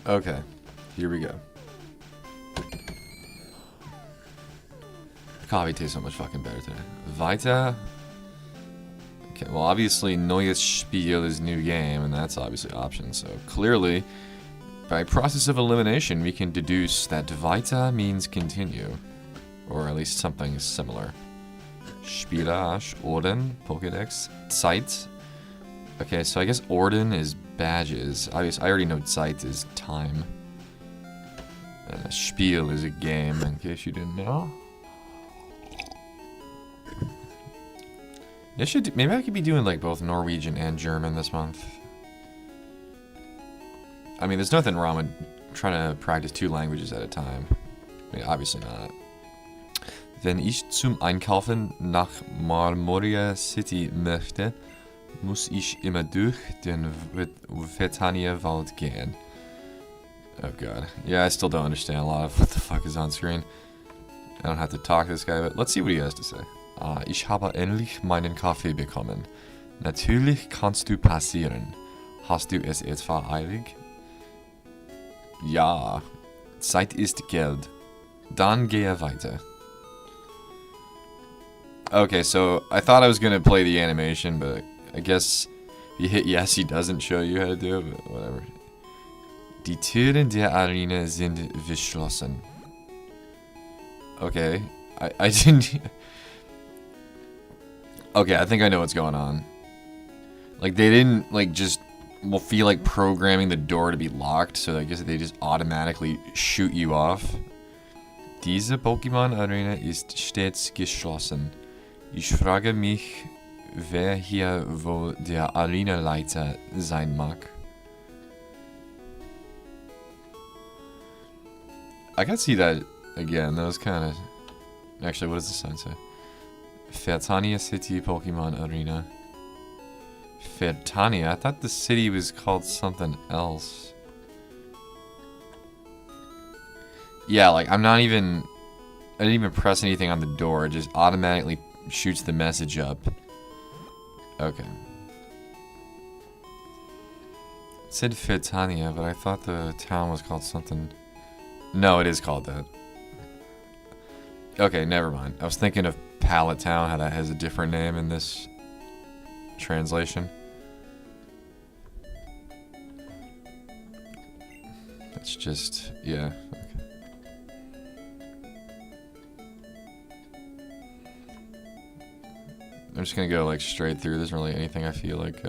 Okay, here we go. Coffee tastes so much fucking better today. Weiter. Okay, well obviously neues Spiel is new game, and that's obviously option, so clearly, by process of elimination, we can deduce that weiter means continue. Or at least something similar. Spielage, Orden, Pokédex, Zeit. Okay, so I guess Orden is badges. I already know Zeit is time. And Spiel is a game, in case you didn't know. Maybe I could be doing like both Norwegian and German this month. I mean, there's nothing wrong with trying to practice 2 languages at a time. I mean, obviously not. Wenn ich zum Einkaufen nach Marmoria City möchte, muss ich immer durch den Vetania Wald gehen. Oh god. Yeah, I still don't understand a lot of what the fuck is on screen. I don't have to talk to this guy, but let's see what he has to say. Ich habe endlich meinen Kaffee bekommen. Natürlich kannst du passieren. Hast du es etwa eilig? Ja. Zeit ist Geld. Dann gehe weiter. Okay, so I thought I was gonna play the animation, but I guess if you hit yes, he doesn't show you how to do it, but whatever. Die Türen der Arena sind geschlossen. Okay, I didn't... Okay, I think I know what's going on. Like, they didn't, like, just feel like programming the door to be locked, so I guess they just automatically shoot you off. Diese Pokémon-Arena ist stets geschlossen. Ich frage mich, wer hier wohl der Arenaleiter sein mag. I can see that again. That was kind of... Actually, what does the sign say? Fertania City Pokemon Arena. Fertania? I thought the city was called something else. Yeah, like, I'm not even... I didn't even press anything on the door. It just automatically shoots the message up. Okay. It said Fertania, but I thought the town was called something... No, it is called that. Okay, never mind. I was thinking of Pallet Town, how that has a different name in this translation. That's just... yeah. Okay. I'm just gonna go like straight through. There isn't really anything I feel like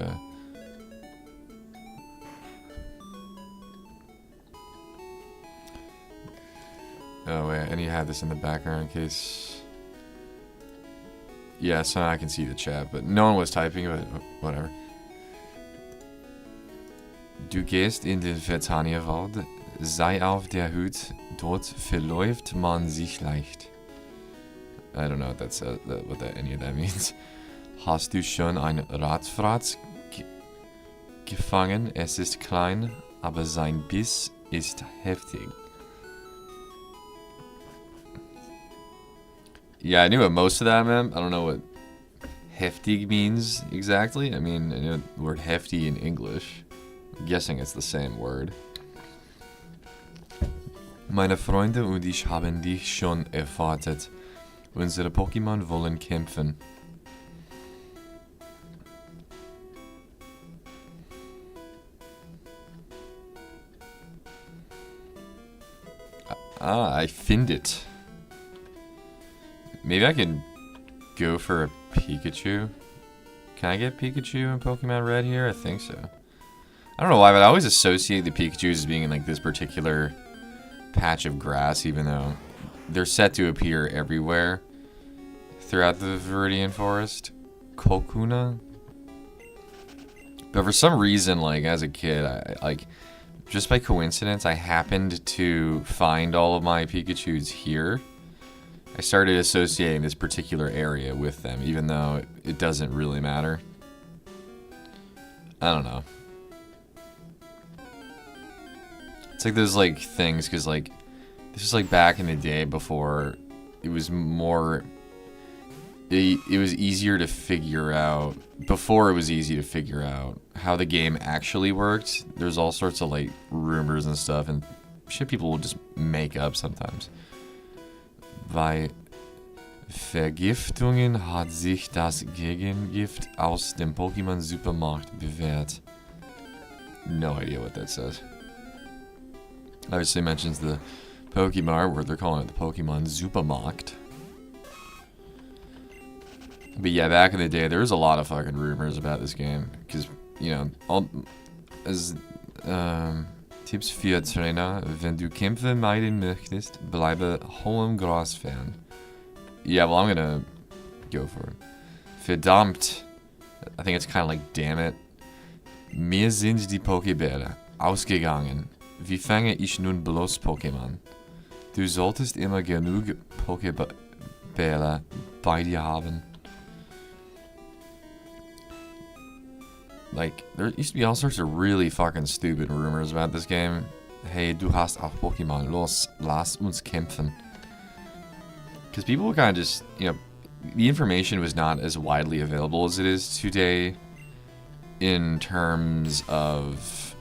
oh wait, I need to have this in the background in case. Yeah, so I can see the chat, but no one was typing, but whatever. Du gehst in den Vertania-Wald, sei auf der Hut, dort verläuft man sich leicht. I don't know what that's what any of that means. Hast du schon ein Radfratz gefangen? Es ist klein, aber sein Biss ist heftig. Yeah, I knew what most of that meant. I don't know what heftig means exactly. I mean, I know the word hefty in English. I'm guessing it's the same word. Meine Freunde und ich haben dich schon erwartet. Unsere Pokémon wollen kämpfen. I find it. Maybe I can go for a Pikachu. Can I get Pikachu in Pokemon Red here? I think so. I don't know why, but I always associate the Pikachus as being in like this particular patch of grass, even though they're set to appear everywhere throughout the Viridian Forest. Kokuna? But for some reason, like, as a kid, just by coincidence, I happened to find all of my Pikachus here. I started associating this particular area with them, even though it doesn't really matter. I don't know. It's like those, like, things, because, like, this was, like, back in the day before it was more it was easier to figure out, before it was easy to figure out how the game actually worked. There's all sorts of like rumors and stuff and shit people will just make up sometimes. Bei Vergiftungen hat sich das Gegengift aus dem Pokémon Supermarkt bewährt. No idea what that says. Obviously mentions the Pokemon, where they're calling it the Pokemon Supermarkt. But yeah, back in the day, there was a lot of fucking rumors about this game. Because, you know, Tipps für Trainer, wenn du Kämpfe meiden möchtest, bleibe hohem Gras fern. Yeah, well, I'm gonna go for it. Verdammt. I think it's kind of like, damn it. Mir sind die Pokébälle ausgegangen. Wie fange ich nun bloß Pokémon? Du solltest immer genug Pokébälle bei dir haben. Like, there used to be all sorts of really fucking stupid rumors about this game. Hey, du hast auch Pokémon. Los, lass uns kämpfen. Because people would kind of just, you know, the information was not as widely available as it is today in terms of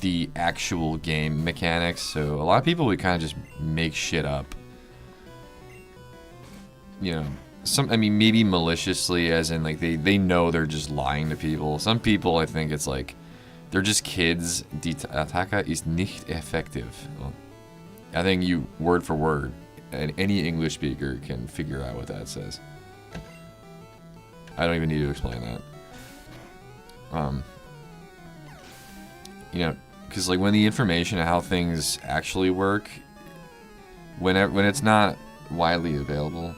the actual game mechanics. So a lot of people would kind of just make shit up. You know, I mean, maybe maliciously, as in, like, they know they're just lying to people. Some people, I think it's like, they're just kids. Die Attacke ist nicht effektiv. Well, I think you, word for word, and any English speaker can figure out what that says. I don't even need to explain that. You know, because, like, when the information of how things actually work, when it's not widely available,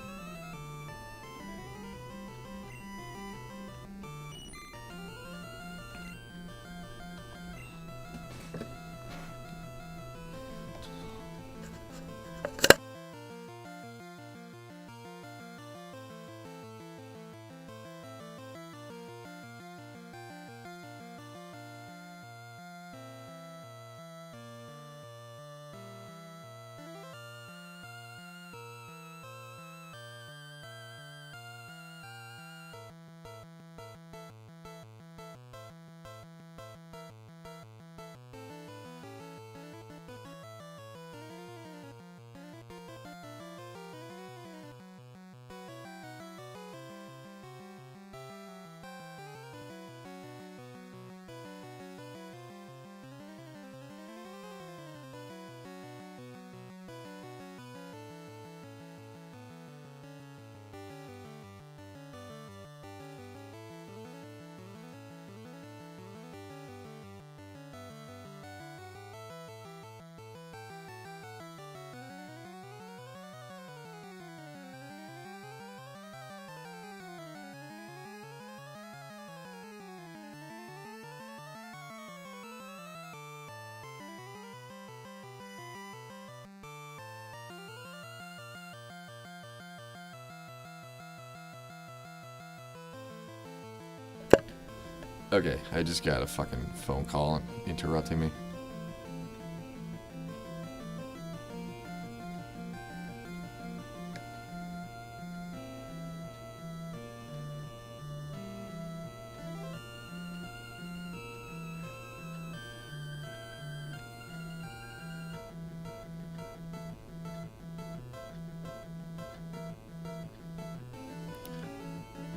okay, I just got a fucking phone call interrupting me.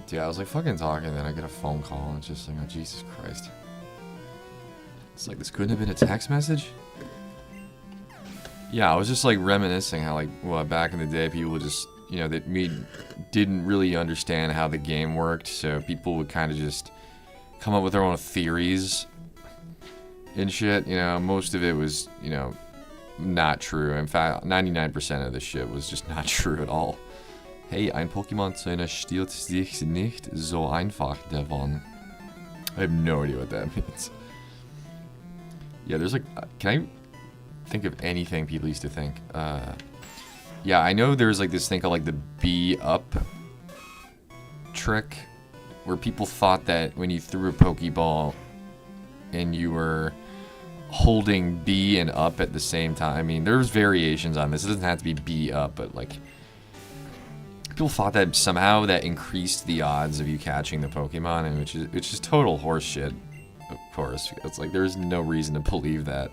Yeah, I was like fucking talking, and then I get a phone call, and it's just like, oh, Jesus Christ. It's like, this couldn't have been a text message? Yeah, I was just like reminiscing how, like, well, back in the day, people would just, you know, that we didn't really understand how the game worked, so people would kind of just come up with their own theories and shit. You know, most of it was, you know, not true. In fact, 99% of the shit was just not true at all. Hey, ein Pokémon-Trainer stiehlt sich nicht so einfach davon. I have no idea what that means. Yeah, there's like, can I think of anything people used to think? Yeah, I know there's like this thing called like the B up trick, where people thought that when you threw a Pokeball and you were holding B and up at the same time. I mean, there's variations on this. It doesn't have to be B up, but like, People thought that somehow that increased the odds of you catching the Pokemon, and which is total horse shit. Of course, it's like there's no reason to believe that.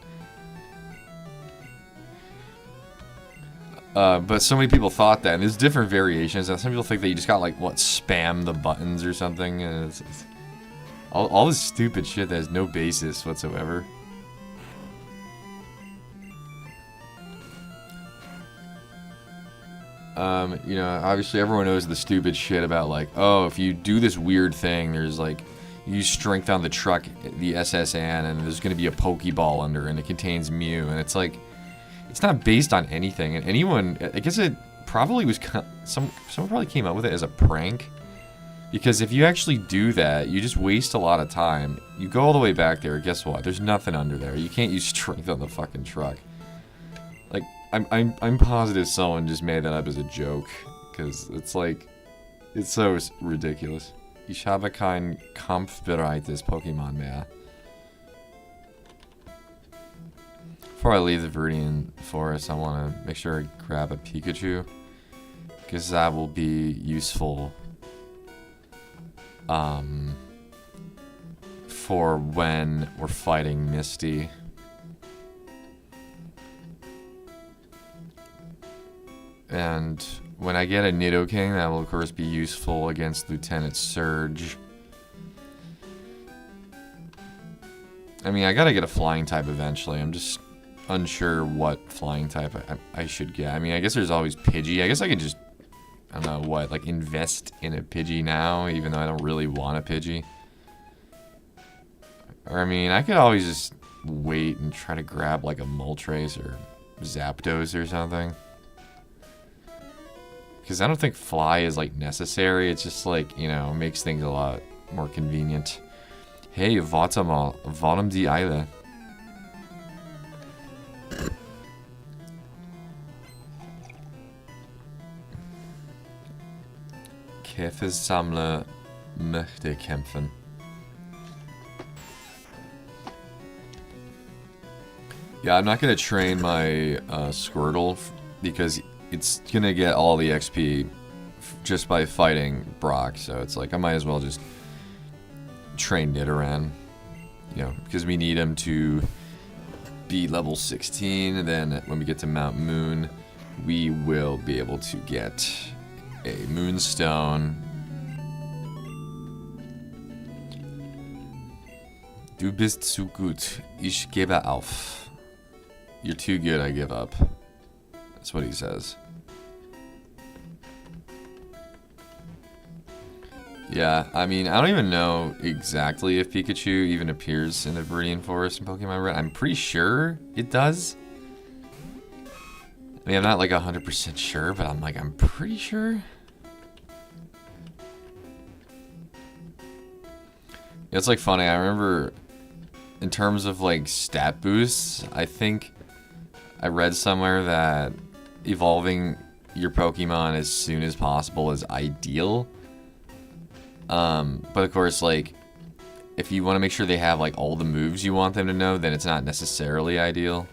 But so many people thought that, and there's different variations. And some people think that you just got like spam the buttons or something, and it's all this stupid shit that has no basis whatsoever. You know, obviously everyone knows the stupid shit about like, oh, if you do this weird thing, there's like, you use strength on the truck, the SSN, and there's going to be a Pokeball under, and it contains Mew, and it's like, it's not based on anything, and anyone, I guess it probably was, someone probably came up with it as a prank, because if you actually do that, you just waste a lot of time. You go all the way back there, guess what? There's nothing under there. You can't use strength on the fucking truck. Like, I'm positive someone just made that up as a joke, because it's like, it's so ridiculous. Ich habe kein kampfbereites Pokemon mehr. Before I leave the Viridian Forest, I want to make sure I grab a Pikachu, because that will be useful for when we're fighting Misty. And when I get a Nidoking, that will of course be useful against Lieutenant Surge. I mean, I gotta get a flying type eventually. I'm just unsure what flying type I should get. I mean, I guess there's always Pidgey. I guess I could just, I don't know what, like invest in a Pidgey now, even though I don't really want a Pidgey. Or I mean, I could always just wait and try to grab like a Moltres or Zapdos or something. Because I don't think fly is like necessary. It's just like, you know, makes things a lot more convenient. Hey, warte mal. Warum die Eile? Käfersammler möchte kämpfen. Yeah, I'm not going to train my Squirtle because it's going to get all the XP just by fighting Brock. So it's like I might as well just train Nidoran, you know, because we need him to be level 16. And then when we get to Mount Moon, we will be able to get a Moonstone. Du bist zu gut. Ich gebe auf. You're too good, I give up. That's what he says. Yeah, I mean, I don't even know exactly if Pikachu even appears in the Viridian Forest in Pokemon Red. I'm pretty sure it does. I mean, I'm not like 100% sure, but I'm pretty sure. It's like funny, I remember in terms of like stat boosts, I think I read somewhere that evolving your Pokemon as soon as possible is ideal. But of course, like, if you want to make sure they have like all the moves you want them to know, then it's not necessarily ideal.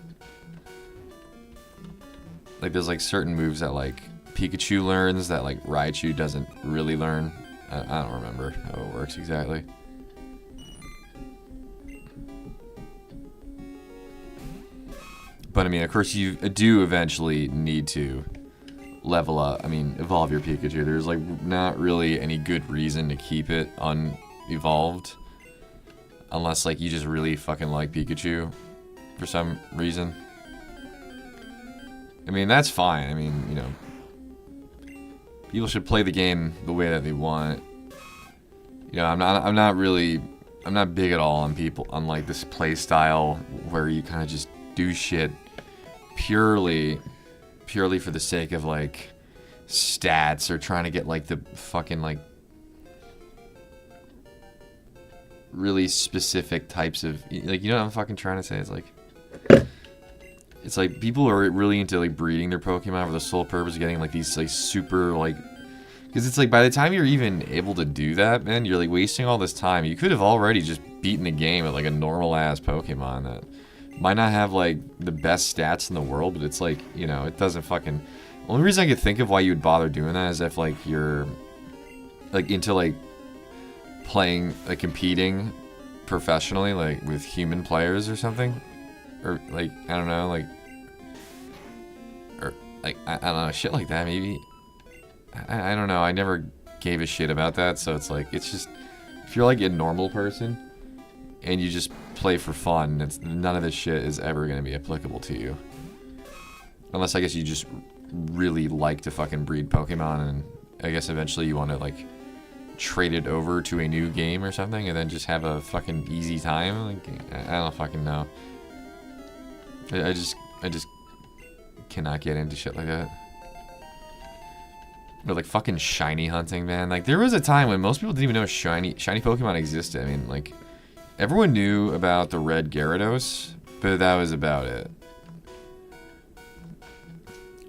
Like, there's like certain moves that like Pikachu learns that like Raichu doesn't really learn. I don't remember how it works exactly. But I mean, of course, you do eventually need to level up. I mean, evolve your Pikachu. There's like not really any good reason to keep it unevolved, unless like you just really fucking like Pikachu for some reason. I mean, that's fine. I mean, you know, people should play the game the way that they want. You know, I'm not big at all on like this play style where you kind of just do shit purely for the sake of like stats or trying to get like the fucking like really specific types of, like, you know what I'm fucking trying to say? It's like people are really into like breeding their Pokemon for the sole purpose of getting like these like super like, because it's like by the time you're even able to do that, man, you're like wasting all this time. You could have already just beaten the game with like a normal ass Pokemon that might not have like the best stats in the world, but it's like, you know, it doesn't fucking, Only reason I could think of why you would bother doing that is if, like, you're, like, into, like, playing, like, competing professionally, like, with human players or something. Or, like, I don't know, like, or, like, I don't know, shit like that, maybe. I don't know, I never gave a shit about that, so it's like, it's just, if you're, like, a normal person, and you just play for fun, none of this shit is ever going to be applicable to you. Unless, I guess, you just really like to fucking breed Pokemon, and I guess eventually you want to, like, trade it over to a new game or something, and then just have a fucking easy time. Like, I don't fucking know. I just cannot get into shit like that. Or, like, fucking shiny hunting, man. Like, there was a time when most people didn't even know shiny Pokemon existed. I mean, like, everyone knew about the red Gyarados, but that was about it.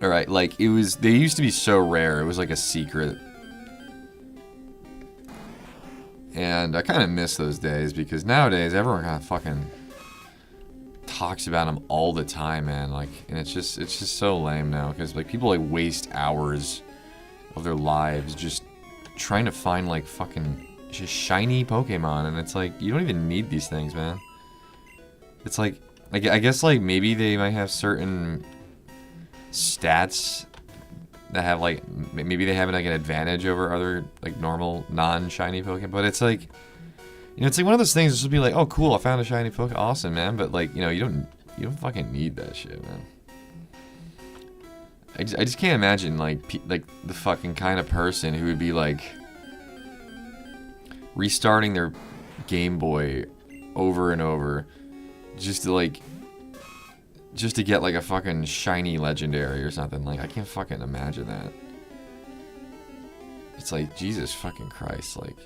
Alright, like, they used to be so rare, it was like a secret. And I kind of miss those days, because nowadays, everyone kind of fucking talks about them all the time, man. Like, and it's just so lame now, because, like, people, like, waste hours of their lives just trying to find, like, fucking just shiny Pokemon, and it's like, you don't even need these things, man. It's like, I guess, like, maybe they might have certain stats that have, like, maybe they have, like, an advantage over other, like, normal non-shiny Pokemon, but it's like, you know, it's like one of those things. It's just be like, oh, cool, I found a shiny Pokemon, awesome, man. But, like, you know, you don't fucking need that shit, man. I just can't imagine, like the fucking kind of person who would be, like, restarting their Game Boy over and over just to get, like, a fucking shiny legendary or something. Like, I can't fucking imagine that. It's like, Jesus fucking Christ, like.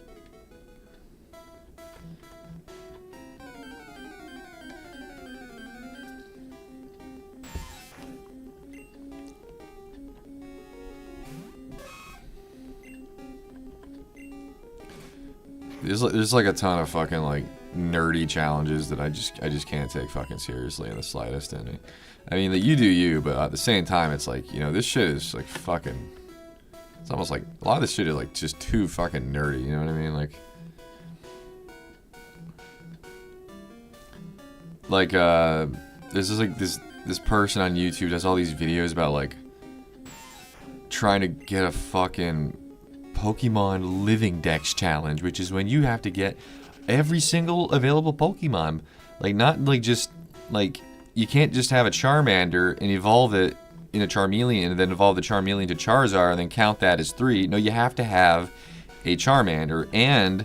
There's like a ton of fucking, like, nerdy challenges that I just can't take fucking seriously in the slightest. And I mean, like, you do you, but at the same time, it's like, you know, this shit is, like, fucking. It's almost like a lot of this shit is, like, just too fucking nerdy. You know what I mean? Like, there's just, like, this person on YouTube does all these videos about, like, trying to get a fucking Pokemon Living Dex challenge, which is when you have to get every single available Pokemon. Like, not, like, just, like, you can't just have a Charmander and evolve it in a Charmeleon and then evolve the Charmeleon to Charizard and then count that as 3. No, you have to have a Charmander and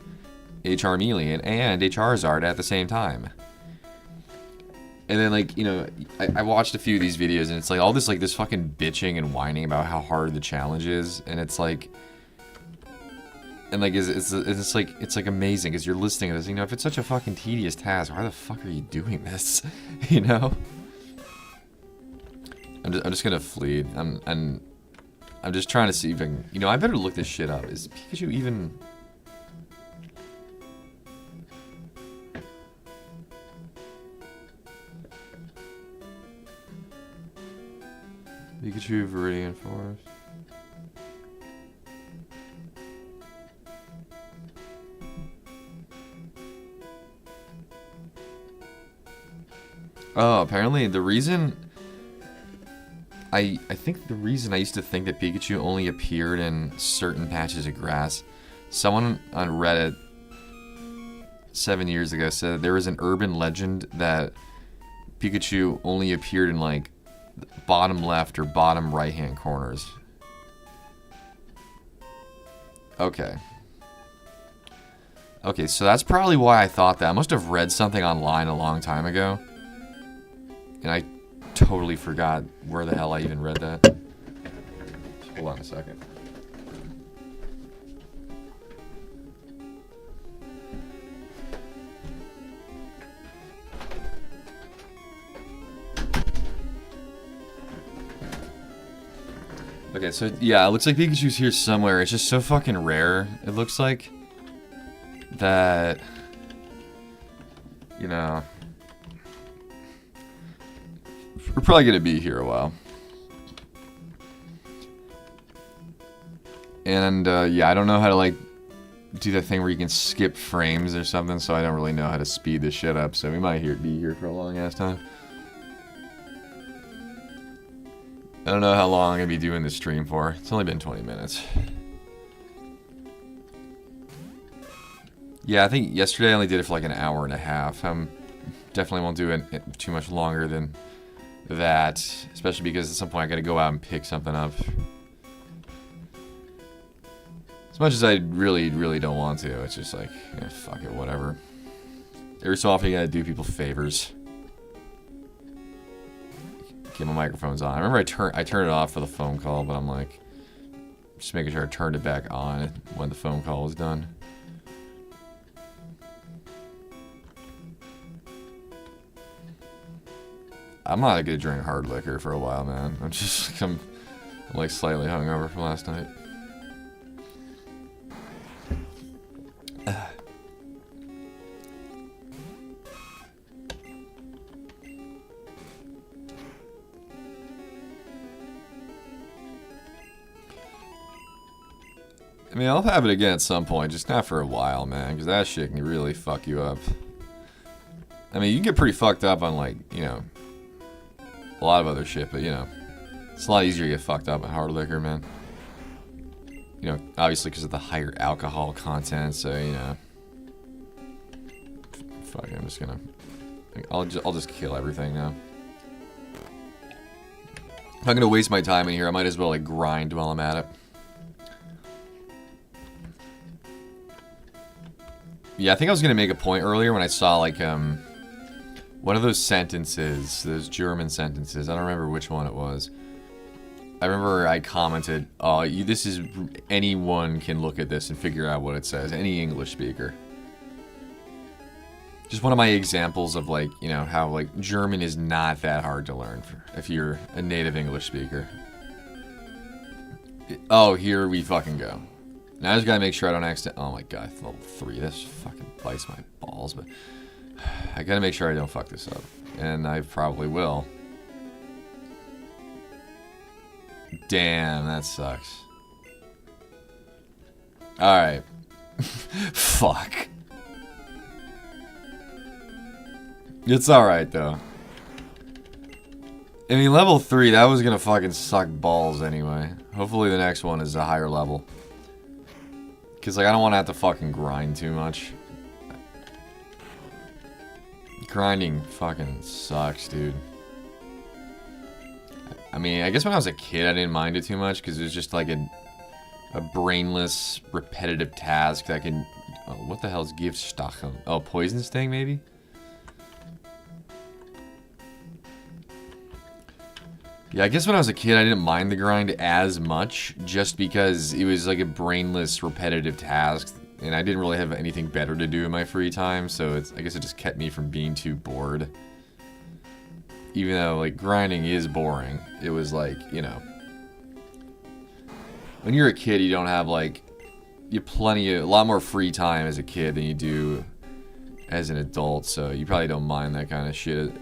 a Charmeleon and a Charizard at the same time. And then, like, you know, I watched a few of these videos, and it's like all this, like, this fucking bitching and whining about how hard the challenge is, and it's like, and, like, it's like amazing because you're listening to this. You know, if it's such a fucking tedious task, why the fuck are you doing this? You know. I'm just gonna flee. I'm just trying to see if I can. You know, I better look this shit up. Is Pikachu even? Pikachu Viridian Forest. Oh, apparently the reason I think the reason I used to think that Pikachu only appeared in certain patches of grass, someone on Reddit 7 years ago said that there was an urban legend that Pikachu only appeared in, like, bottom left or bottom right hand corners. Okay, so that's probably why I thought that. I must have read something online a long time ago, and I totally forgot where the hell I even read that. Hold on a second. Okay, so yeah, it looks like Pikachu's here somewhere. It's just so fucking rare, it looks like, that, you know, we're probably gonna be here a while. And yeah, I don't know how to like do that thing where you can skip frames or something, so I don't really know how to speed this shit up. So we might be here for a long ass time. I don't know how long I'm gonna be doing this stream for. It's only been 20 minutes. Yeah, I think yesterday I only did it for like an hour and a half. Definitely won't do it too much longer than that, especially because at some point I gotta go out and pick something up. As much as I really, really don't want to, it's just like, yeah, fuck it, whatever. Every so often you gotta do people favors. Keep my microphone's on. I remember I turned it off for the phone call, but I'm like, just making sure I turned it back on when the phone call was done. I'm not gonna drink hard liquor for a while, man. I'm like slightly hungover from last night. I mean, I'll have it again at some point, just not for a while, man, because that shit can really fuck you up. I mean, you can get pretty fucked up on, like, you know, a lot of other shit, but, you know, it's a lot easier to get fucked up on hard liquor, man. You know, obviously because of the higher alcohol content, so, you know. Fuck, I'm just gonna... I'll just kill everything now. If I'm gonna waste my time in here, I might as well, like, grind while I'm at it. Yeah, I think I was gonna make a point earlier when I saw, like, one of those sentences, those German sentences, I don't remember which one it was. I remember I commented, oh, this is, anyone can look at this and figure out what it says, any English speaker. Just one of my examples of, like, you know, how, like, German is not that hard to learn if you're a native English speaker. Oh, here we fucking go. Now I just gotta make sure I don't accident. Oh my god, level 3. This fucking bites my balls, but I gotta make sure I don't fuck this up. And I probably will. Damn, that sucks. Alright. Fuck. It's alright, though. I mean, level 3, that was gonna fucking suck balls anyway. Hopefully the next one is a higher level. Because, like, I don't want to have to fucking grind too much. Grinding fucking sucks, dude. I mean, I guess when I was a kid, I didn't mind it too much, because it was just, like, a brainless, repetitive task that can... Oh, what the hell is Giftstachel? Oh, Poison Sting, maybe? Yeah, I guess when I was a kid, I didn't mind the grind as much, just because it was like a brainless, repetitive task, and I didn't really have anything better to do in my free time, so I guess it just kept me from being too bored. Even though, like, grinding is boring, it was like, you know... When you're a kid, you don't have, like... You have a lot more free time as a kid than you do as an adult, so you probably don't mind that kind of shit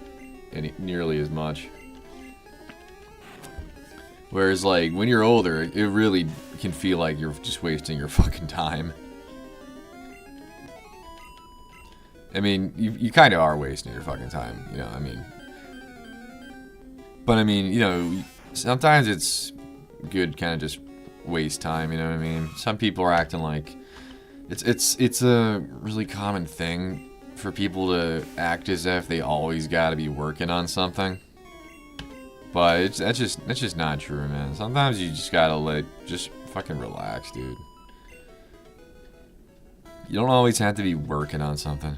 nearly as much. Whereas, like, when you're older, it really can feel like you're just wasting your fucking time. I mean, you kind of are wasting your fucking time, you know, I mean. But, I mean, you know, sometimes it's good kind of just waste time, you know what I mean? Some people are acting like... It's a really common thing for people to act as if they always gotta be working on something. But that's just not true, man. Sometimes you just gotta just fucking relax, dude. You don't always have to be working on something.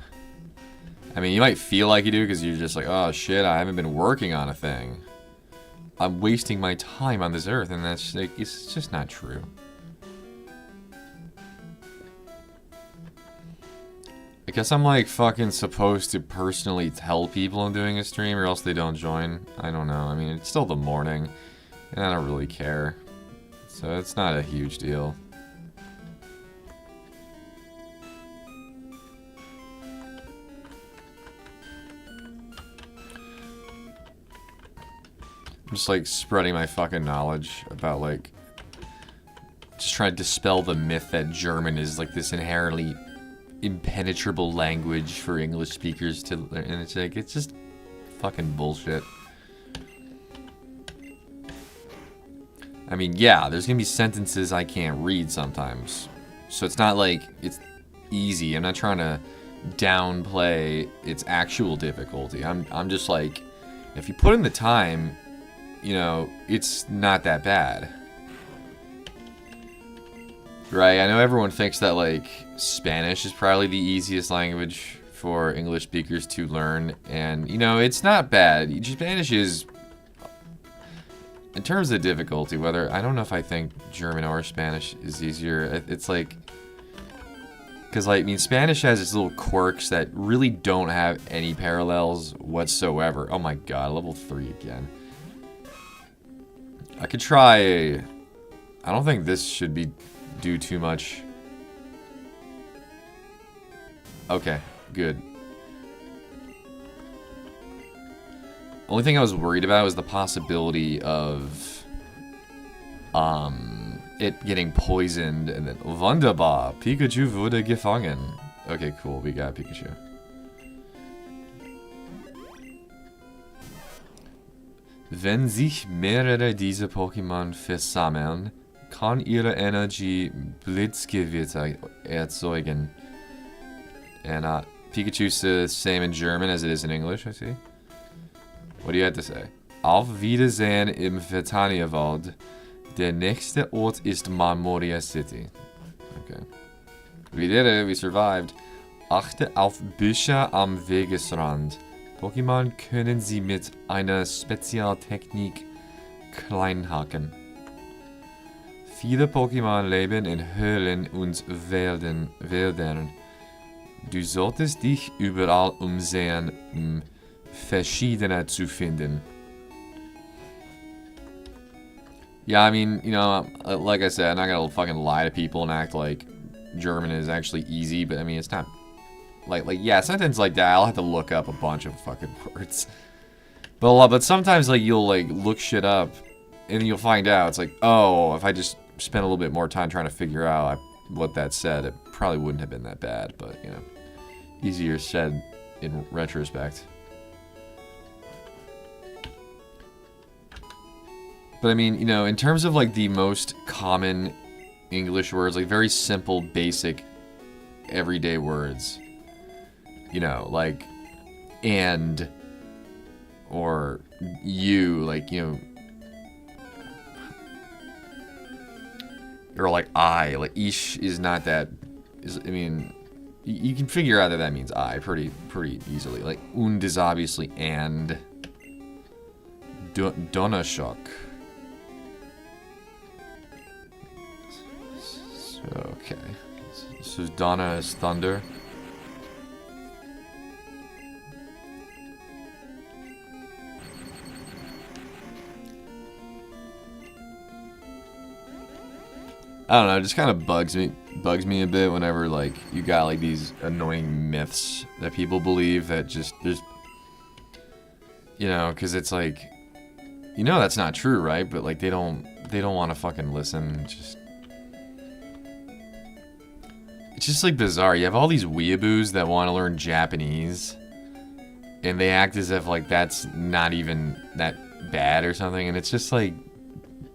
I mean, you might feel like you do because you're just like, oh shit, I haven't been working on a thing. I'm wasting my time on this earth, and that's like, it's just not true. I guess I'm like fucking supposed to personally tell people I'm doing a stream or else they don't join. I don't know. I mean, it's still the morning and I don't really care. So it's not a huge deal. I'm just like spreading my fucking knowledge about like just trying to dispel the myth that German is like this inherently impenetrable language for English speakers to learn. And it's like, it's just fucking bullshit. I mean, yeah, there's gonna be sentences I can't read sometimes. So it's not like it's easy. I'm not trying to downplay its actual difficulty. I'm just like, if you put in the time, you know, it's not that bad. Right? I know everyone thinks that, like, Spanish is probably the easiest language for English speakers to learn. And, you know, it's not bad. Spanish is, in terms of difficulty, whether, I don't know if I think German or Spanish is easier. It's like, because, like, I mean, Spanish has its little quirks that really don't have any parallels whatsoever. Oh my god, level 3 again. I could try, I don't think this should do too much. Okay, good. Only thing I was worried about was the possibility of it getting poisoned and then wunderbar, Pikachu wurde gefangen. Okay, cool, we got Pikachu. Wenn sich mehrere dieser Pokémon versammeln, kann ihre Energie Blitzgewitter erzeugen. And Pikachu's the same in German as it is in English, I see. What do you have to say? Auf Wiedersehen im Vertaniawald. Der nächste Ort ist Marmoria City. Okay. We did it, we survived. Achte auf Büsche am Wegesrand. Pokémon können sie mit einer Spezialtechnik kleinhaken. Viele Pokémon leben in Höhlen und Wäldern. Du solltest dich überall umsehen, um verschiedene zu finden. Yeah, I mean, you know, like I said, I'm not gonna fucking lie to people and act like German is actually easy, but I mean, it's not, like, yeah, sentence like that, I'll have to look up a bunch of fucking words. But sometimes, like, you'll, like, look shit up, and then you'll find out, it's like, oh, if I just spent a little bit more time trying to figure out what that said, it probably wouldn't have been that bad, but, you know, easier said in retrospect. But I mean, you know, in terms of like the most common English words, like very simple, basic, everyday words, you know, like and or you, like, you know, or like I, like ish is not that, I mean, you can figure out that that means I pretty easily. Like und is obviously and. Donnerstock. Okay, so Donna is thunder. I don't know, it just kind of bugs me a bit whenever, like, you got like these annoying myths that people believe that just there's, you know, because it's like, you know, that's not true, right? But like they don't want to fucking listen. It's just like bizarre. You have all these weeaboos that want to learn Japanese, and they act as if like that's not even that bad or something. And it's just like,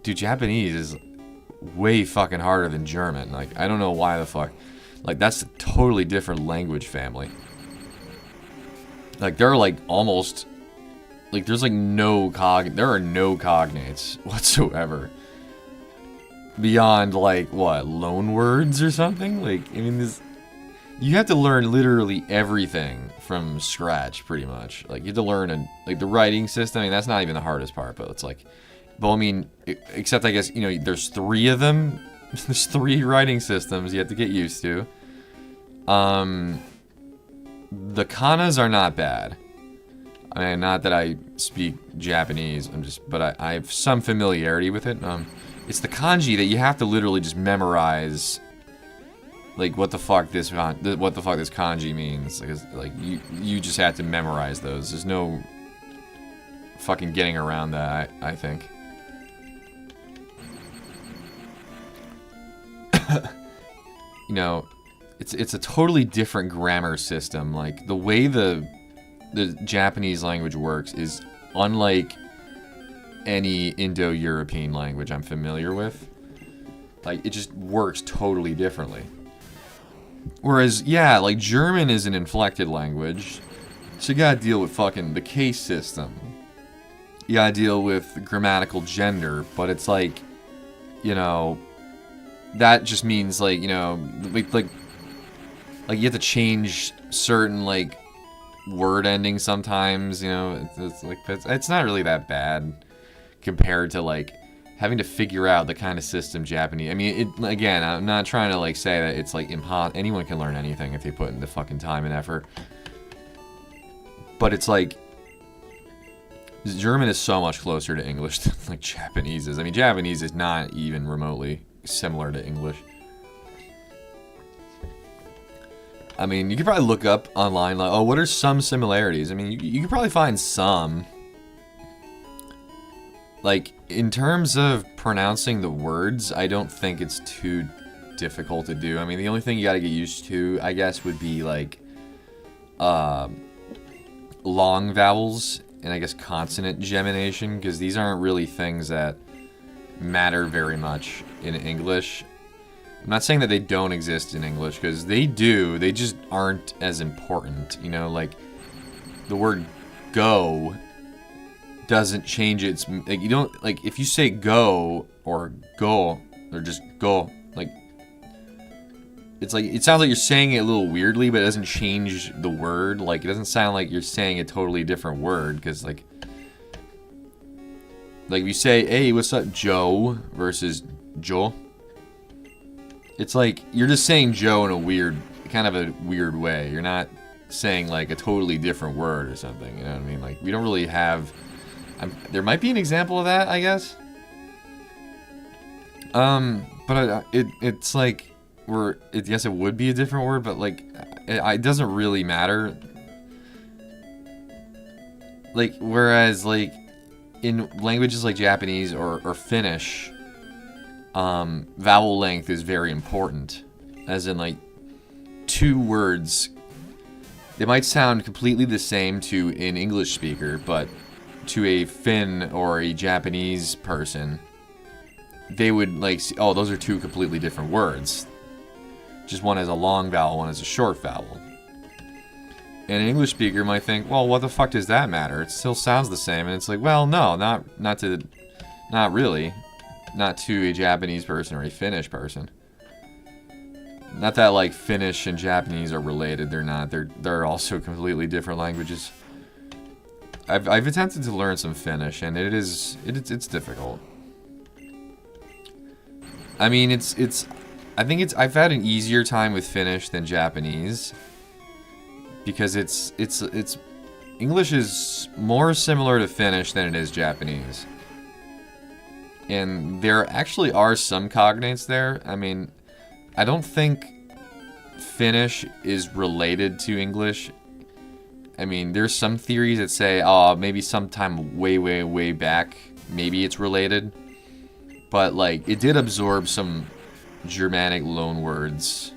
dude, Japanese is way fucking harder than German. Like, I don't know why the fuck. Like, that's a totally different language family. Like, they're like almost, like, there's like there are no cognates whatsoever. Beyond, like, what, loan words or something? Like, I mean, you have to learn literally everything from scratch, pretty much. Like, you have to learn, like, the writing system. I mean, that's not even the hardest part, but it's like, well, I mean, except I guess, you know, there's 3 of them. There's 3 writing systems you have to get used to. The kanas are not bad. I mean, not that I speak Japanese, but I have some familiarity with it. It's the kanji that you have to literally just memorize, like, what the fuck this kanji means. Like you just have to memorize those. There's no fucking getting around that, I think. you know, it's a totally different grammar system. Like the way the Japanese language works is unlike any Indo-European language I'm familiar with. Like, it just works totally differently. Whereas, yeah, like, German is an inflected language, so you gotta deal with fucking the case system. You gotta deal with grammatical gender, but it's like, you know, that just means, like, you know, like you have to change certain, like, word endings sometimes, you know, it's not really that bad compared to, like, having to figure out the kind of system Japanese. I mean, again, I'm not trying to, like, say that it's, like, anyone can learn anything if they put in the fucking time and effort. But it's, like, German is so much closer to English than, like, Japanese is. I mean, Japanese is not even remotely similar to English. I mean, you could probably look up online, like, oh, what are some similarities? I mean, you could probably find some. Like, in terms of pronouncing the words, I don't think it's too difficult to do. I mean, the only thing you gotta get used to, I guess, would be, like, long vowels and, I guess, consonant gemination, because these aren't really things that matter very much in English. I'm not saying that they don't exist in English, because they do, they just aren't as important, you know, like, the word go doesn't change its, like, you don't, like, if you say go, or just go, like, it's like, it sounds like you're saying it a little weirdly, but it doesn't change the word, like, it doesn't sound like you're saying a totally different word, because, like, if you say, hey, what's up, Joe, versus Joe, it's like, you're just saying Joe in a weird, kind of a weird way. You're not saying, like, a totally different word or something, you know what I mean? Like, we don't really have, there might be an example of that, I guess. But it's like, yes, it would be a different word, but, like, it doesn't really matter. Like, whereas, like, in languages like Japanese or Finnish, vowel length is very important. As in, like, two words, they might sound completely the same to an English speaker, but to a Finn or a Japanese person, they would, like, see, oh, those are two completely different words. Just one has a long vowel, one has a short vowel. And an English speaker might think, well, what the fuck does that matter? It still sounds the same. And it's like, well, no, not really. Not to a Japanese person or a Finnish person. Not that, like, Finnish and Japanese are related. They're not. They're also completely different languages. I've attempted to learn some Finnish, and it's difficult. I mean, I've had an easier time with Finnish than Japanese, because it's English is more similar to Finnish than it is Japanese. And there actually are some cognates there. I mean, I don't think Finnish is related to English. I mean, there's some theories that say, oh, maybe sometime way, way, way back, maybe it's related. But, like, it did absorb some Germanic loanwords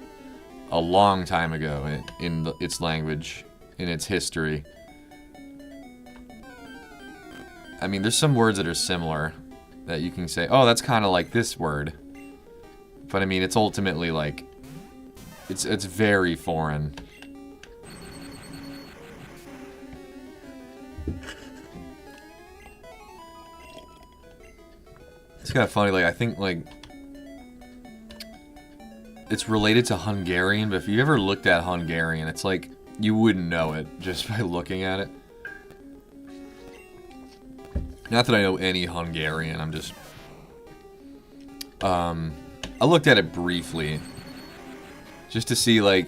a long time ago in its language, in its history. I mean, there's some words that are similar that you can say, oh, that's kind of like this word. But, I mean, it's ultimately, like, it's very foreign. It's kind of funny, like, I think, like, it's related to Hungarian, but if you ever looked at Hungarian, it's like, you wouldn't know it just by looking at it. Not that I know any Hungarian, I'm just... I looked at it briefly, just to see, like...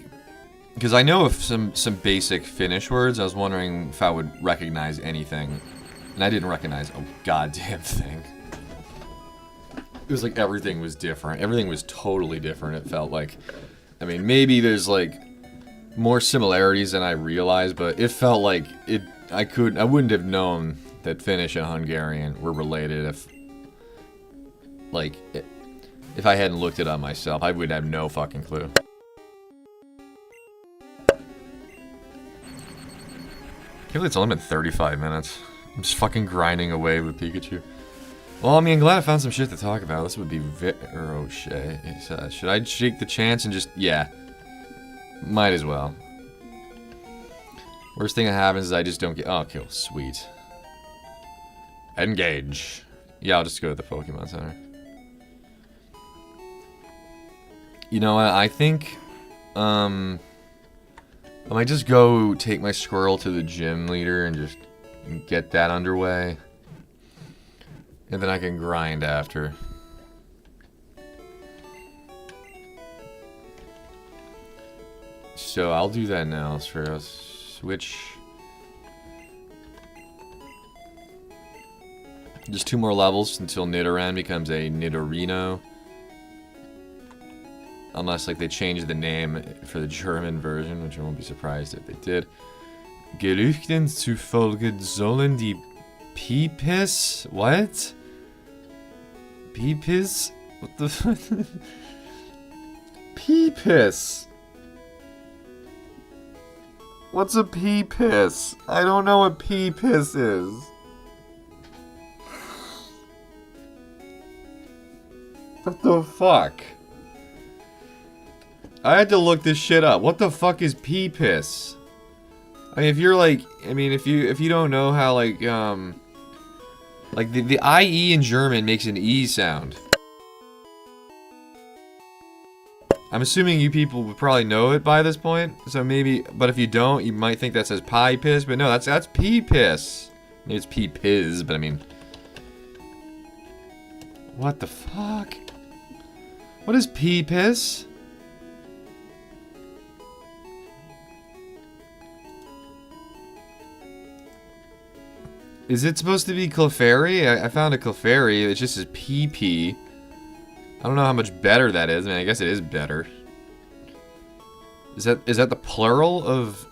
Because I know of some basic Finnish words, I was wondering if I would recognize anything. And I didn't recognize a goddamn thing. It was like everything was different. Everything was totally different, it felt like. I mean, maybe there's, like, more similarities than I realized, but it felt like I wouldn't have known that Finnish and Hungarian were related if I hadn't looked it up myself. I would have no fucking clue. Can't believe it's only been 35 minutes. I'm just fucking grinding away with Pikachu. Well, I mean, glad I found some shit to talk about. This would be O'Shea. Should I take the chance and just... Yeah. Might as well. Worst thing that happens is I just don't get... Oh, cool. Sweet. Engage. Yeah, I'll just go to the Pokemon Center. You know what? I think... I might just go take my Squirrel to the gym leader and just get that underway. And then I can grind after. So I'll do that now. Let's for us switch. Just 2 more levels until Nidoran becomes a Nidorino. Unless, like, they change the name for the German version, which I won't be surprised if they did. Gerüchten zufolge sollen die Pipis... What? Pipis? What the fuck? Pipis! What's a Pipis? I don't know what Pipis is. What the fuck? I had to look this shit up. What the fuck is Pipis? I mean, if you're like, I mean, if you don't know how like the IE in German makes an E sound. I'm assuming you people would probably know it by this point, so maybe, but if you don't, you might think that says pie piss, but no, that's pee piss. Maybe it's pee piz, but I mean, what the fuck? What is pee piss? Is it supposed to be Clefairy? I found a Clefairy. It just says PP. I don't know how much better that is. I mean, I guess it is better. Is that the plural of...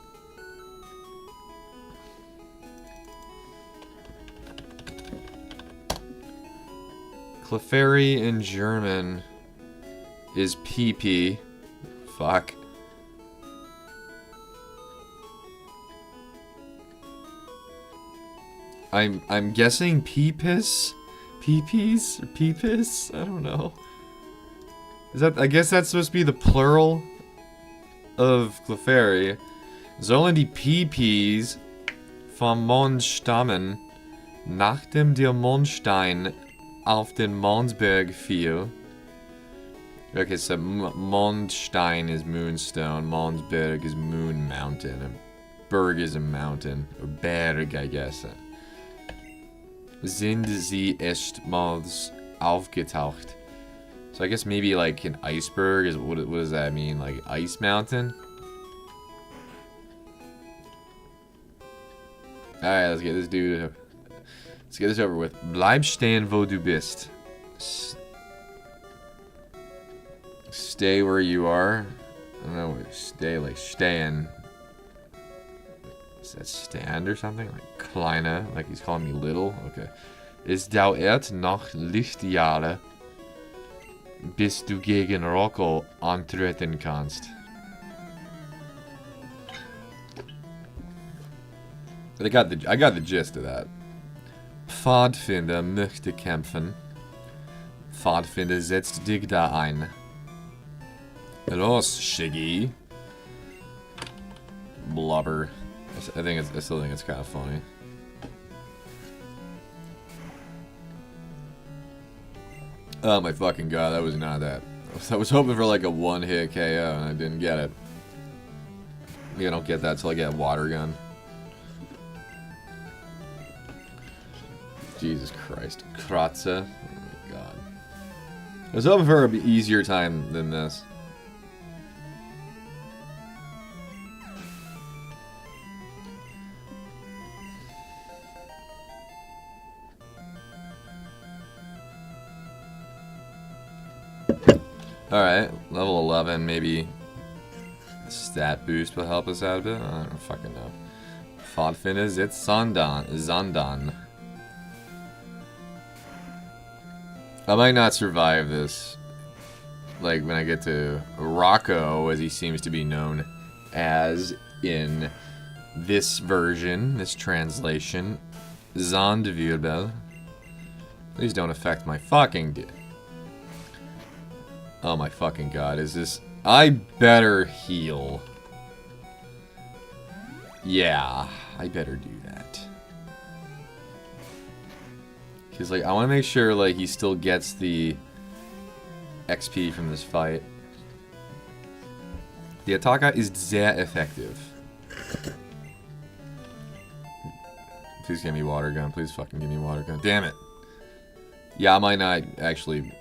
Clefairy in German is PP. Fuck. I'm guessing Peepis? Peepees? Or Peepis? I don't know. Is that, I guess that's supposed to be the plural of Clefairy. Sollen die Peepees vom Mond stammen, nachdem der Mondstein auf den Mondsberg fiel. Okay, so Mondstein is Moonstone, Mondsberg is Moon Mountain, and Berg is a mountain, or Berg, I guess. Sind sie erstmals aufgetaucht? So I guess maybe like an iceberg is what does that mean? Like ice mountain? Alright, let's get this dude. Let's get this over with. Bleib stehen, wo du bist. Stay where you are. I don't know, stay like stehen. Is that stand or something? Like kleine, like he's calling me little? Okay. Es dauert noch Lichtjahre, bis du gegen Rocco antreten kannst. I got the gist of that. Pfadfinder möchte kämpfen. Pfadfinder setzt dich da ein. Los, Shiggy. Blubber. I still think it's kind of funny. Oh my fucking god, that was not that. I was hoping for like a one-hit KO and I didn't get it. Maybe I don't get that till I get a water gun. Jesus Christ. Kratza. Oh my god. I was hoping for an easier time than this. Alright, level 11, maybe stat boost will help us out a bit? I don't fucking know. Pfadfinder sitzt Zandan. I might not survive this. Like, when I get to Rocco, as he seems to be known as in this version, this translation. Zandwirbel. Please don't affect my fucking... Oh my fucking god, is this... I better heal. Yeah, I better do that. Because, like, I want to make sure, like, he still gets the XP from this fight. The Attacke is sehr effective. Please give me water gun. Please fucking give me water gun. Damn it. Ja, I might not actually...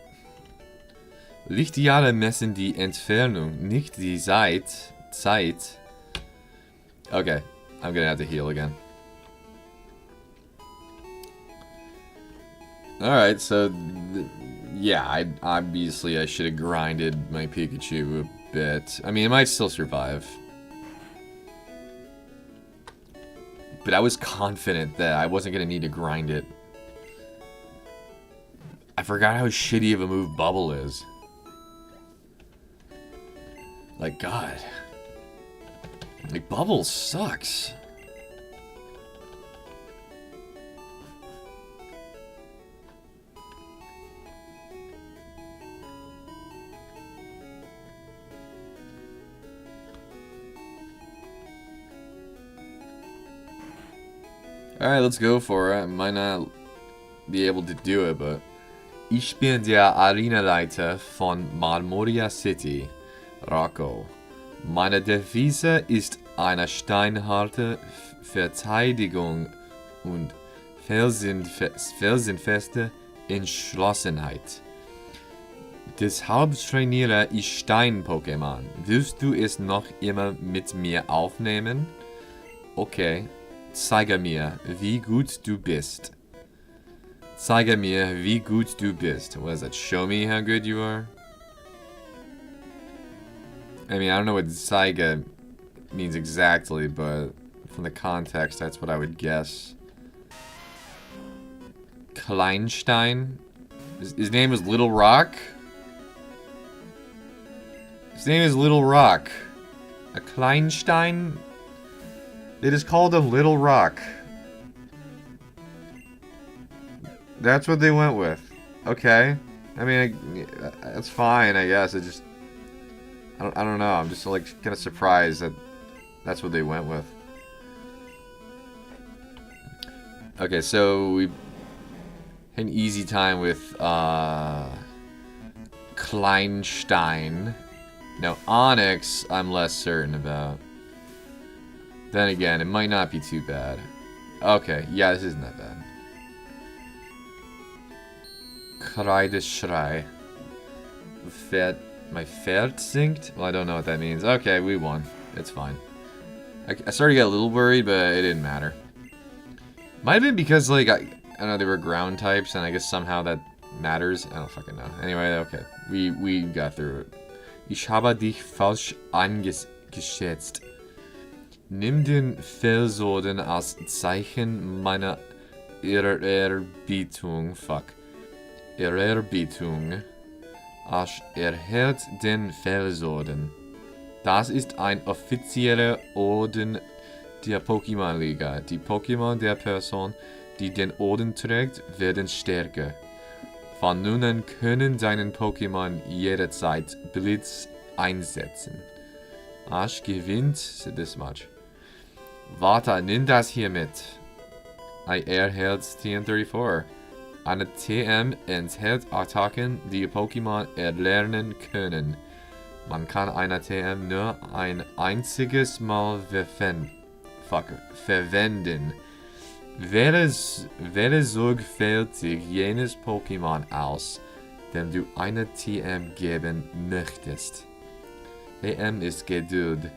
Lichtjahre messen die Entfernung, nicht die Zeit. Okay, I'm gonna have to heal again. Alright, so... yeah, obviously I should have grinded my Pikachu a bit. I mean, it might still survive. But I was confident that I wasn't gonna need to grind it. I forgot how shitty of a move Bubble is. Like, God. Like, Bubble sucks. Alright, let's go for it. I might not be able to do it, but... Ich bin der Arenaleiter von Marmoria City, Rocco. Meine Devise ist eine steinharte Verteidigung und felsenfeste Entschlossenheit. Deshalb trainiere ich Stein-Pokémon. Willst du es noch immer mit mir aufnehmen? Okay, zeige mir, wie gut du bist. Zeige mir, wie gut du bist. What is that? Show me how good you are? I mean, I don't know what zeige means exactly, but from the context, that's what I would guess. Kleinstein? His name is Little Rock? His name is Little Rock. A Kleinstein? They just called him Little Rock. That's what they went with. Okay. I mean, that's fine, I guess. It just... I don't know. I'm just, like, kind of surprised that that's what they went with. Okay, so we had an easy time with Kleinstein. Now, Onyx, I'm less certain about. Then again, it might not be too bad. Okay, yeah, this isn't that bad. Kreideschrei. My Pferd sinkt? Well, I don't know what that means. Okay, we won. It's fine. I started to get a little worried, but it didn't matter. Might have been because, like, I don't know, they were ground types, and I guess somehow that matters. I don't fucking know. Anyway, okay. We got through it. Ich habe dich falsch eingeschätzt. Nimm den Felsorden als Zeichen meiner Ehrerbietung. Fuck. Ehrerbietung. Asch erhält den Felsorden. Das ist ein offizieller Orden der Pokémon-Liga. Die Pokémon der Person, die den Orden trägt, werden stärker. Von nun an können deinen Pokémon jederzeit Blitz einsetzen. Asch gewinnt this much. Warte, nimm das hier mit. Erhält TM34. Eine TM enthält Attacken, die Pokémon erlernen können. Man kann eine TM nur ein einziges Mal verwenden. Wähle sorgfältig jenes Pokémon aus, dem du eine TM geben möchtest. TM ist Geduld.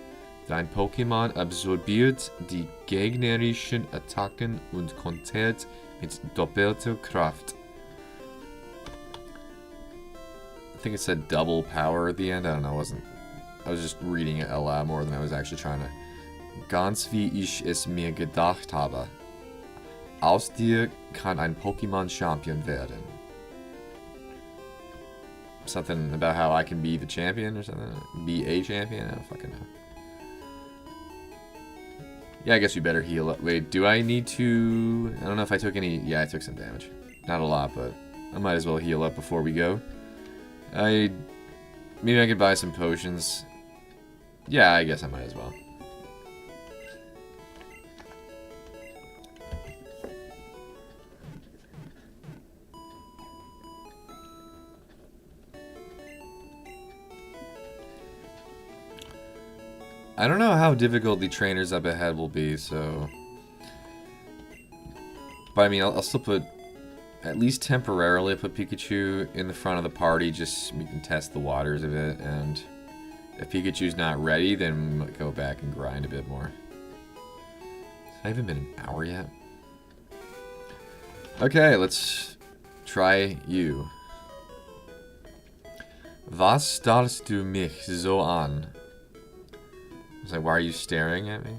Dein Pokémon absorbiert die gegnerischen Attacken und kontert mit doppelter Kraft. I think it said double power at the end. I don't know. I was just reading it aloud more than I was actually trying to. Ganz wie ich es mir gedacht habe. Aus dir kann ein Pokémon Champion werden. Something about how I can be the champion or something? Be a champion? I don't fucking know. Yeah, I guess we better heal up. Wait, do I need to... I don't know if I took any... Yeah, I took some damage. Not a lot, but I might as well heal up before we go. Maybe I could buy some potions. Yeah, I guess I might as well. I don't know how difficult the trainers up ahead will be, so... But I mean, I'll still put... At least temporarily put Pikachu in the front of the party, just so we can test the waters of it, and... If Pikachu's not ready, then we'll go back and grind a bit more. I haven't been an hour yet. Okay, let's try you. Was starrst du mich so an? I was like, why are you staring at me?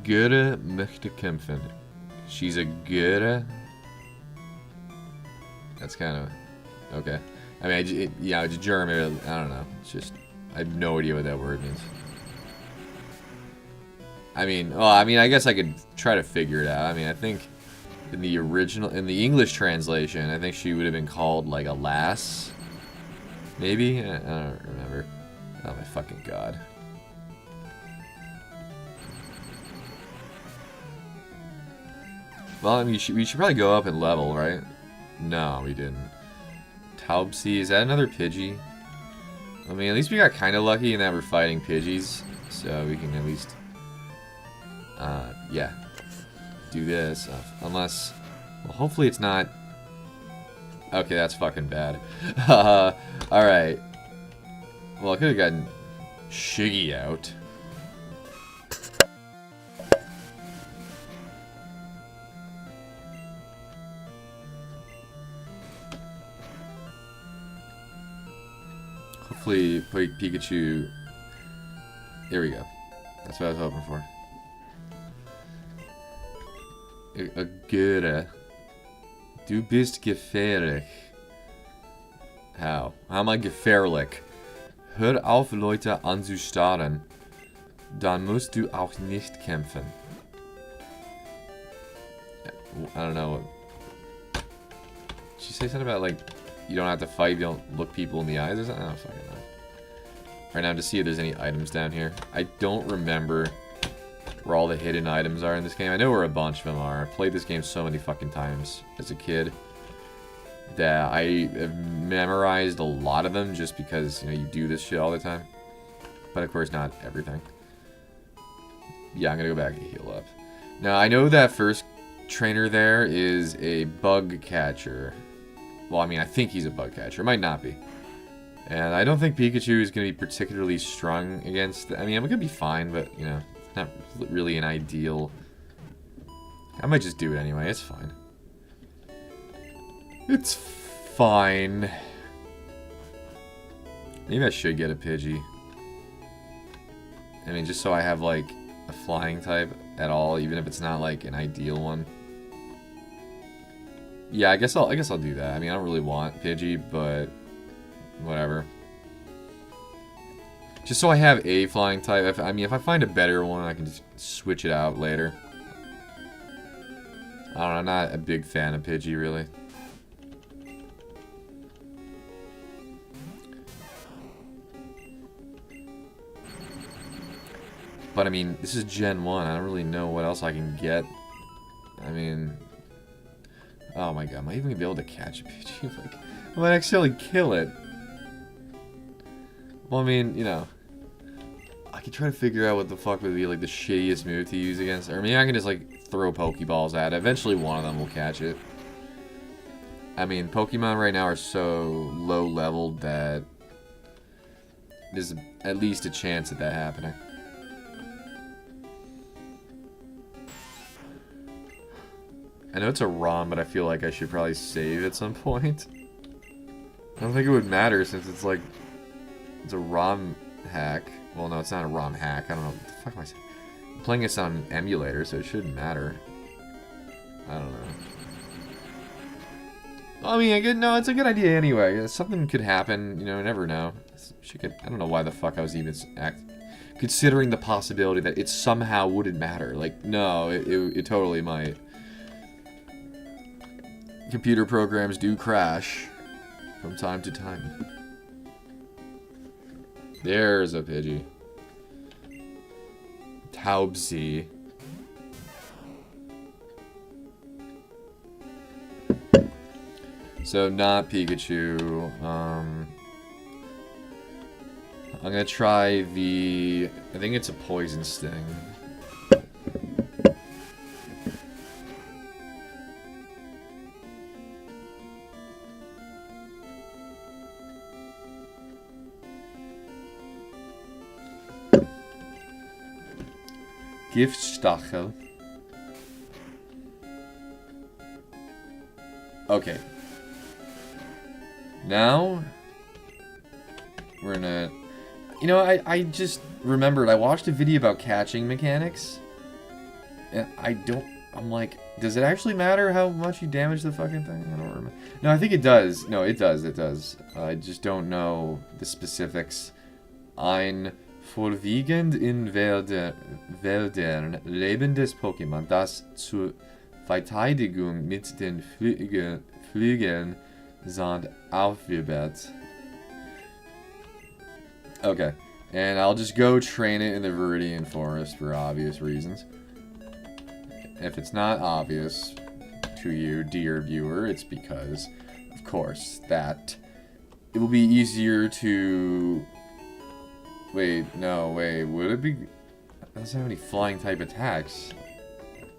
Göre möchte kämpfen. She's a Göre. That's kind of okay. I mean, yeah, it's German. I don't know. It's just I have no idea what that word means. I mean, well, I mean, I guess I could try to figure it out. I mean, I think. In the original, in the English translation, I think she would have been called like a lass. Maybe? I don't remember. Oh my fucking god. Well, I mean, we should probably go up in level, right? No, we didn't. Taubsi, is that another Pidgey? I mean, at least we got kind of lucky in that we're fighting Pidgeys. So we can at least... yeah. Do this, unless, well, hopefully it's not, okay, that's fucking bad. Alright, well, I could have gotten Shiggy out. Hopefully, Pikachu, here we go, that's what I was hoping for. A Göre. Du bist gefährlich. How? How am I gefährlich? Hör auf, Leute anzustarren. Dann musst du auch nicht kämpfen. I don't know. Did she say something about, like, you don't have to fight if you don't look people in the eyes or something? I don't fucking know. Right now, to see if there's any items down here. I don't remember where all the hidden items are in this game. I know where a bunch of them are. I've played this game so many fucking times as a kid that I have memorized a lot of them just because, you know, you do this shit all the time. But of course, not everything. Yeah, I'm gonna go back and heal up. Now, I know that first trainer there is a bug catcher. Well, I mean, I think he's a bug catcher. It might not be. And I don't think Pikachu is gonna be particularly strong against... I mean, I'm gonna be fine, but, you know... Not really an ideal. I might just do it anyway. It's fine. It's fine. Maybe I should get a Pidgey. I mean, just so I have like a flying type at all, even if it's not like an ideal one. Yeah, I guess I'll do that. I mean, I don't really want Pidgey, but whatever. Just so I have a flying type. I mean, if I find a better one, I can just switch it out later. I don't know, I'm not a big fan of Pidgey, really. But I mean, this is Gen 1. I don't really know what else I can get. I mean... Oh my god, am I even gonna be able to catch a Pidgey? Like, I might actually kill it. Well, I mean, you know... I could try to figure out what the fuck would be like the shittiest move to use against, or maybe I can just like throw Pokeballs at it. Eventually one of them will catch it. I mean, Pokemon right now are so low leveled that there's at least a chance of that happening. I know it's a ROM, but I feel like I should probably save at some point. I don't think it would matter since it's like it's a ROM hack. Well, no, it's not a ROM hack. I don't know. What the fuck am I saying? I'm playing this on an emulator, so it shouldn't matter. I don't know. I mean, no, it's a good idea anyway. Something could happen, you know, never know. She could, I don't know why the fuck I was even considering the possibility that it somehow wouldn't matter. Like, no, it totally might. Computer programs do crash from time to time. There's a Pidgey. Taubsi. So, not Pikachu. I'm gonna try the... I think it's a Poison Sting. Giftstachel. Okay. Now, we're gonna... You know, I just remembered, I watched a video about catching mechanics. And I'm like, does it actually matter how much you damage the fucking thing? I don't remember. No, I think it does. No, it does. I just don't know the specifics. Ein vorwiegend in Wäldern lebendes Pokémon, das zur Verteidigung mit den Flügeln sind aufgebaut. Okay, and I'll just go train it in the Viridian Forest for obvious reasons. If it's not obvious to you, dear viewer, it's because, of course, that it will be easier to... Wait, would it be... It doesn't have any flying type attacks.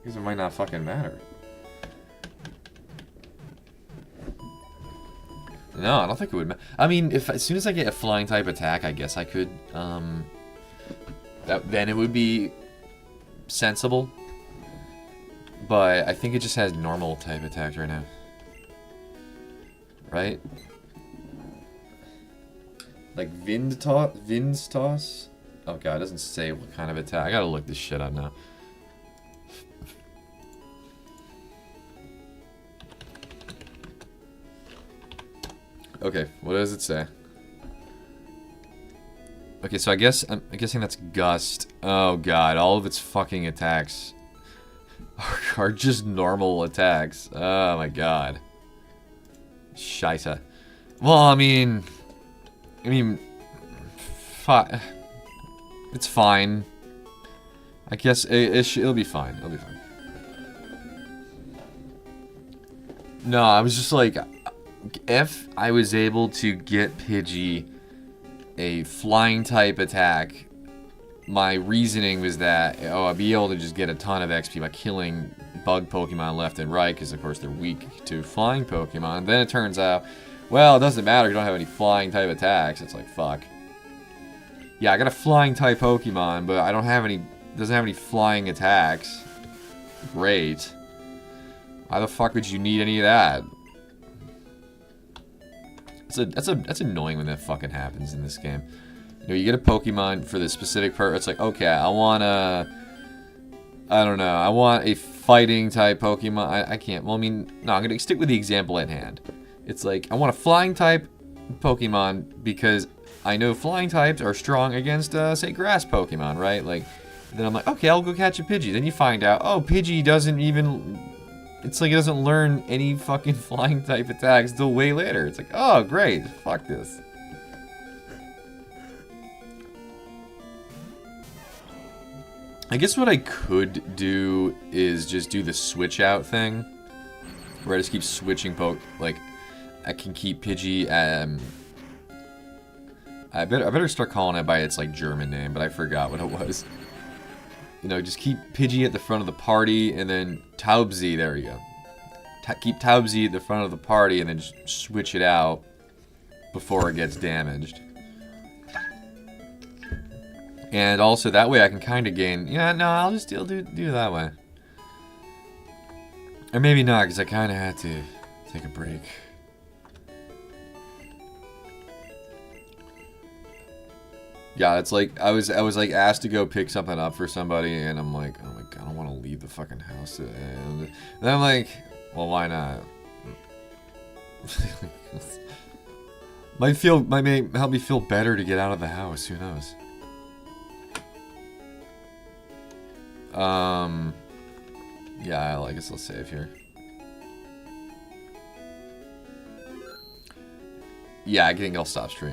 Because it might not fucking matter. No, I don't think it would. I mean, if as soon as I get a flying type attack, I guess I could. Then it would be sensible. But I think it just has normal type attacks right now. Right? Like Windstoss? Oh god, it doesn't say what kind of attack. I gotta look this shit up now. Okay, what does it say? Okay, so I'm guessing that's Gust. Oh god, all of its fucking attacks are just normal attacks. Oh my god. Scheisse. Well, I mean, it's fine. I guess it'll be fine. It'll be fine. No, I was just like, if I was able to get Pidgey a flying type attack, my reasoning was that, I'd be able to just get a ton of XP by killing bug Pokemon left and right, because of course they're weak to flying Pokemon. Then it turns out, well, it doesn't matter, you don't have any flying type attacks. It's like, fuck. Yeah, I got a flying type Pokemon, but I don't have any, doesn't have any flying attacks. Great. Why the fuck would you need any of that? That's annoying when that fucking happens in this game. You know, you get a Pokemon for the specific purpose. It's like, okay, I want a... I don't know. I want a fighting type Pokemon. I can't. Well, I mean, no, I'm going to stick with the example at hand. It's like, I want a flying type Pokemon because I know flying types are strong against, say, grass Pokemon, right? Like, then I'm like, okay, I'll go catch a Pidgey. Then you find out, oh, Pidgey doesn't even... It's like it doesn't learn any fucking flying type attacks till way later. It's like, oh, great. Fuck this. I guess what I could do is just do the switch out thing. Where I just keep switching like, I can keep Pidgey, I better start calling it by its, like, German name, but I forgot what it was. You know, just keep Pidgey at the front of the party, and then Taubsi, there you go. Keep Taubsi at the front of the party, and then just switch it out before it gets damaged. And also, that way I can kind of gain... Yeah, no, I'll do that way. Or maybe not, because I kind of had to take a break. Yeah, it's like I was like asked to go pick something up for somebody, and I'm like, oh my god, I don't want to leave the fucking house. And then I'm like, well, why not? Might help me feel better to get out of the house. Who knows? Yeah, I guess I'll save here. Yeah, I think I'll stop streaming.